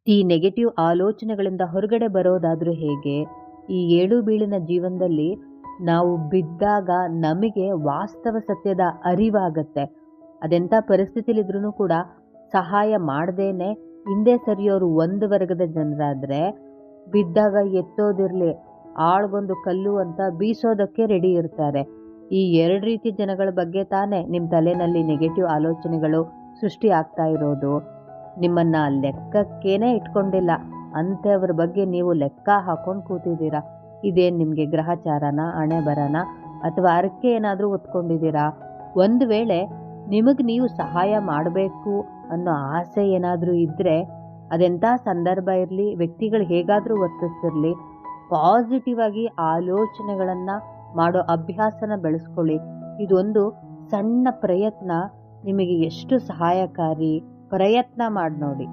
ಈ ನೆಗೆಟಿವ್ ಆಲೋಚನೆಗಳಿಂದ ಹೊರಗಡೆ ಬರೋದಾದ್ರೂ ಹೇಗೆ? ಈ ಏಳು ಬೀಳಿನ ಜೀವನದಲ್ಲಿ ನಾವು ಬಿದ್ದಾಗ ನಮಗೆ ವಾಸ್ತವ ಸತ್ಯದ ಅರಿವಾಗತ್ತೆ. ಅದೆಂಥ ಪರಿಸ್ಥಿತಿಲಿದ್ರೂ ಕೂಡ ಸಹಾಯ ಮಾಡದೇನೆ ಹಿಂದೆ ಸರಿಯೋರು ಒಂದು ವರ್ಗದ ಜನರಾದ್ರೆ, ಬಿದ್ದಾಗ ಎತ್ತೋದಿರ್ಲಿ, ಆಳ್ಗೊಂದು ಕಲ್ಲು ಅಂತ ಬೀಸೋದಕ್ಕೆ ರೆಡಿ ಇರ್ತಾರೆ. ಈ ಎರಡು ರೀತಿ ಜನಗಳ ಬಗ್ಗೆ ತಾನೇ ನಿಮ್ಮ ತಲೆನಲ್ಲಿ ನೆಗೆಟಿವ್ ಆಲೋಚನೆಗಳು ಸೃಷ್ಟಿ ಆಗ್ತಾ ಇರೋದು. ನಿಮ್ಮನ್ನ ಲೆಕ್ಕಕ್ಕೇನೆ ಇಟ್ಕೊಂಡಿಲ್ಲ ಅಂಥವ್ರ ಬಗ್ಗೆ ನೀವು ಲೆಕ್ಕ ಹಾಕೊಂಡು ಕೂತಿದ್ದೀರಾ. ಇದೇನು ನಿಮಗೆ ಗ್ರಹಚಾರನ, ಹಣೆ ಬರನ ಅಥವಾ ಹರಕೆ ಏನಾದರೂ ಹೊತ್ಕೊಂಡಿದ್ದೀರಾ? ಒಂದು ವೇಳೆ ನಿಮಗೆ ನೀವು ಸಹಾಯ ಮಾಡಬೇಕು ಅನ್ನೋ ಆಸೆ ಏನಾದರೂ ಇದ್ದರೆ, ಅದೆಂಥ ಸಂದರ್ಭ ಇರಲಿ, ವ್ಯಕ್ತಿಗಳು ಹೇಗಾದರೂ ವರ್ತಿಸ್ತಿರಲಿ, ಪಾಸಿಟಿವ್ ಆಗಿ ಆಲೋಚನೆಗಳನ್ನು ಮಾಡೋ ಅಭ್ಯಾಸನ ಬೆಳೆಸ್ಕೊಳ್ಳಿ. ಇದೊಂದು ಸಣ್ಣ ಪ್ರಯತ್ನ ನಿಮಗೆ ಎಷ್ಟು ಸಹಾಯಕಾರಿ. ಪ್ರಯತ್ನ ಮಾಡಿ ನೋಡಿ.